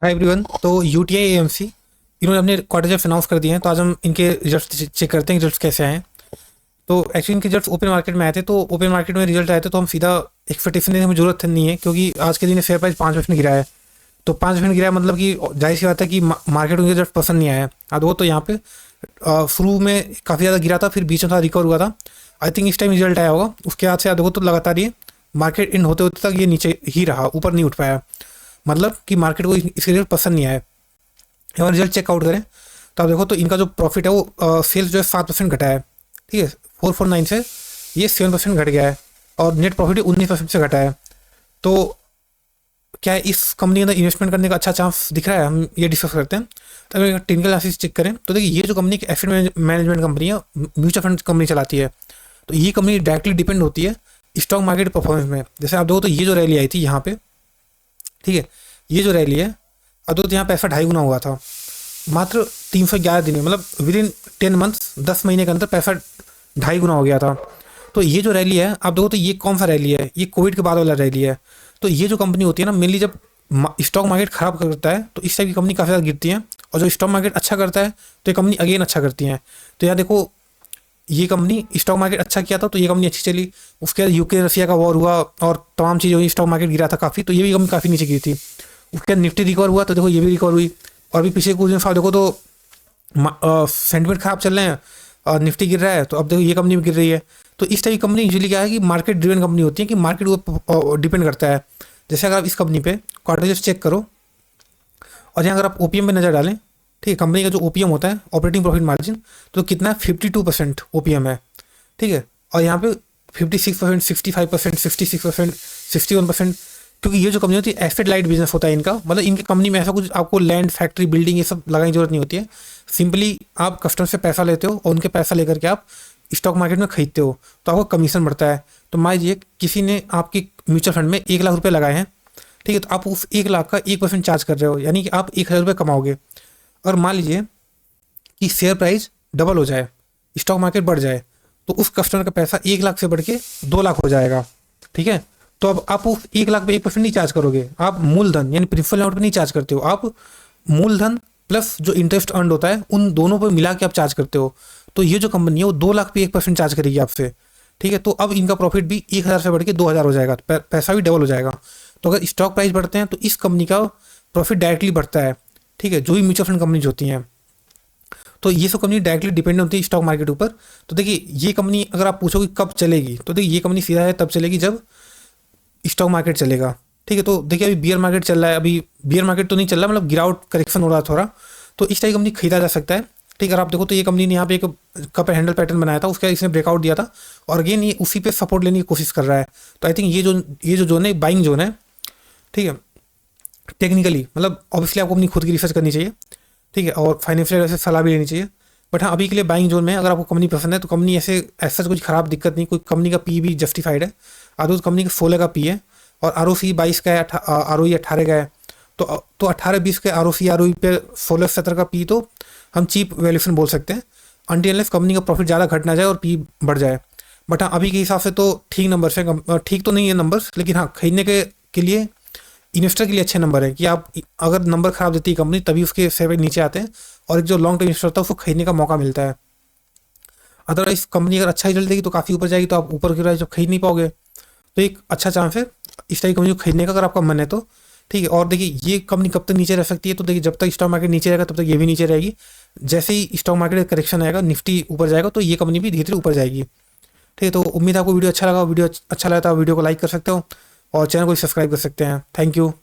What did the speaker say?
Hi everyone. तो UTI AMC इन्होंने अपने क्वार्टर जब अनाउंस कर दिए हैं, तो आज हम इनके रिजल्ट चेक करते हैं, रिजल्ट्स कैसे आए हैं। तो एक्चुअली इनके रिजल्ट्स ओपन मार्केट में आए थे, तो ओपन मार्केट में रिजल्ट आए थे तो हम सीधा एक्सपेक्टेशन देने की हमें जरूरत नहीं है, क्योंकि आज के दिन शेयर प्राइस 5% गिरा है। तो 5% गिरा है मतलब कि जाहिर सी बात है कि मार्केट को रिजल्ट पसंद नहीं आया है। अब वो तो यहाँ पे शुरू में काफ़ी ज़्यादा गिरा था, फिर बीच में थोड़ा रिकवर हुआ था। आई थिंक इस टाइम रिजल्ट आया होगा, उसके बाद से देखो तो लगातार ये मार्केट इन होते होते तक ये नीचे ही रहा, ऊपर नहीं उठ पाया। मतलब कि मार्केट को इसके रिजल्ट पसंद नहीं आया। और रिजल्ट चेकआउट करें तो आप देखो तो इनका जो प्रॉफिट है वो सेल्स जो है 7% घटा है। ठीक है, 449 से ये 7% घट गया है, और नेट प्रॉफिट 19% से घटा है। तो क्या है, इस कंपनी के अंदर इन्वेस्टमेंट करने का अच्छा चांस दिख रहा है, हम ये डिस्कस करते हैं। तो अगर टेक्निकल एनालिसिस चेक करें तो देखिए, ये जो कंपनी एक एसेट मैनेजमेंट कंपनी है, म्यूचुअल फंड कंपनी चलाती है। तो ये कंपनी डायरेक्टली डिपेंड होती है स्टॉक मार्केट परफॉर्मेंस में। जैसे आप देखो तो ये जो रैली आई थी यहाँ पे, ठीक है, ये जो रैली है, अब तो यहाँ पैसा 2.5 गुना हुआ था मात्र 311 दिन में। मतलब विद इन 10 मंथ्स, 10 महीने के अंदर पैसा 2.5 गुना हो गया था। तो ये जो रैली है आप देखो तो ये कौन सा रैली है, ये कोविड के बाद वाला रैली है। तो ये जो कंपनी होती है ना, मेनली जब स्टॉक मार्केट खराब करता है तो इस टाइप की कंपनी काफ़ी ज़्यादा गिरती है, और जब स्टॉक मार्केट अच्छा करता है तो ये कंपनी अगेन अच्छा करती हैं। तो यहाँ देखो, ये कंपनी स्टॉक मार्केट अच्छा किया था तो ये कंपनी अच्छी चली। उसके बाद यूक्रेन रशिया का वॉर हुआ और तमाम चीज़ें हुई, स्टॉक मार्केट गिरा था काफ़ी, तो ये भी कंपनी काफ़ी नीचे गिरी थी। उसके बाद निफ्टी रिकवर हुआ तो देखो ये भी रिकवर हुई। और अभी पिछले कुछ दिन साल देखो तो सेंटिमेंट खराब चल रहे हैं और निफ्टी गिर रहा है, तो अब देखो ये कंपनी भी गिर रही है। तो इस टाइप की कंपनी यूजुअली क्या है कि मार्केट ड्रिवन कंपनी होती है, कि मार्केट वो डिपेंड करता है। जैसे अगर आप इस कंपनी पे क्वार्टर चेक करो, और यहाँ अगर आप ओपीएम पे नज़र डालें, ठीक है, कंपनी का जो ओपीएम होता है, ऑपरेटिंग प्रॉफिट मार्जिन, तो कितना है, 52% ओपीएम है। ठीक है, और यहाँ पे 56%, 65%, 66%, 61%। क्योंकि ये जो कंपनी होती है एसेट लाइट बिजनेस होता है इनका, मतलब इनकी कंपनी में ऐसा कुछ आपको लैंड, फैक्ट्री, बिल्डिंग ये सब लगाने की जरूरत नहीं होती है। सिंपली आप कस्टमर से पैसा लेते हो और उनके पैसा लेकर के आप स्टॉक मार्केट में खरीदते हो, तो आपको कमीशन बढ़ता है। तो मान लीजिए किसी ने आपकी म्यूचुअल फंड में 1 लाख रुपये लगाए हैं, ठीक है, तो आप उस 1 लाख का 1% चार्ज कर रहे हो, यानी कि आप 1,000 रुपये कमाओगे। और मान लीजिए कि शेयर प्राइस डबल हो जाए, स्टॉक मार्केट बढ़ जाए, तो उस कस्टमर का पैसा 1 लाख से बढ़ के 2 लाख हो जाएगा। ठीक है, तो अब आप उस 1 लाख पे 1% नहीं चार्ज करोगे, आप मूलधन यानी प्रिंसिपल अमाउंट पे नहीं चार्ज करते हो, आप मूलधन प्लस जो इंटरेस्ट अर्न होता है उन दोनों पर मिला के आप चार्ज करते हो। तो ये जो कंपनी है वो 2 लाख पे 1% चार्ज करेगी आपसे। ठीक है, तो अब इनका प्रॉफिट भी 1,000 से बढ़ के 2,000 हो जाएगा, पैसा भी डबल हो जाएगा। तो अगर स्टॉक प्राइस बढ़ते हैं तो इस कंपनी का प्रॉफिट डायरेक्टली बढ़ता है। ठीक है, जो भी म्यूचुअल फंड कंपनीज होती हैं, तो ये सब कंपनी डायरेक्टली डिपेंड होती है स्टॉक मार्केट ऊपर। तो देखिए, ये कंपनी अगर आप पूछोगे कब चलेगी, तो देखिए ये कंपनी सीधा है तब चलेगी जब स्टॉक मार्केट चलेगा। ठीक है, तो देखिए अभी बियर मार्केट चल रहा है, अभी बियर मार्केट तो नहीं चल रहा, मतलब गिरावट करेक्शन हो रहा है थोड़ा, तो इस टाइप कंपनी खरीदा जा सकता है। ठीक है, अगर आप देखो तो ये कंपनी ने यहाँ पे एक कप हैंडल पैटर्न बनाया था, उसके बाद इसने ब्रेकआउट दिया था, और अगेन ये उसी पे सपोर्ट लेने की कोशिश कर रहा है। तो आई थिंक ये जो जोन है बाइंग जोन है। ठीक है, टेक्निकली मतलब ऑब्वियसली आपको अपनी खुद की रिसर्च करनी चाहिए, ठीक है, और फाइनेंशियल ऐसे सलाह भी लेनी चाहिए। बट हाँ, अभी के लिए बाइंग जोन में अगर आपको कंपनी पसंद है तो कंपनी ऐसा कुछ खराब दिक्कत नहीं, कोई कंपनी का पी भी जस्टिफाइड है। आदो कंपनी का 16 का पी है, और आर ओ सी 22 का है, आर ओ 18 का है। तो 18-20 के आर ओ पे 16-17 का पी तो हम चीप वैल्यूशन बोल सकते हैं, अनटिल कंपनी का प्रॉफिट ज़्यादा घट ना जाए और पी बढ़ जाए। बट हाँ, अभी के हिसाब से तो ठीक नंबर है, ठीक तो नहीं है नंबर्स, लेकिन हाँ खरीदने के लिए इन्वेस्टर के लिए अच्छे नंबर है, कि आप अगर नंबर खराब देती है कंपनी तभी उसके शेयर नीचे आते हैं, और एक जो लॉन्ग टर्म इन्वेस्टर होता है उसको खरीदने का मौका मिलता है। अदरवाइज कंपनी अगर अच्छा रिजल्ट देगी तो काफ़ी ऊपर जाएगी, तो आप ऊपर की जब खरीद नहीं पाओगे। तो एक अच्छा चांस है इस टाइप कंपनी को खरीदने का, अगर आपका मन है तो। ठीक है, और देखिए ये कंपनी कब तक नीचे रह सकती है, तो देखिए जब तक स्टॉक मार्केट नीचे रहेगा तब तक ये भी नीचे रहेगी। जैसे ही स्टॉक मार्केट करेक्शन आएगा, निफ्टी ऊपर जाएगा, तो ये कंपनी भी धीरे धीरे ऊपर जाएगी। ठीक है, तो उम्मीद है आपको वीडियो अच्छा लगा। वीडियो अच्छा लगा तो वीडियो को लाइक कर सकते हो, और चैनल को सब्सक्राइब कर सकते हैं। Thank you.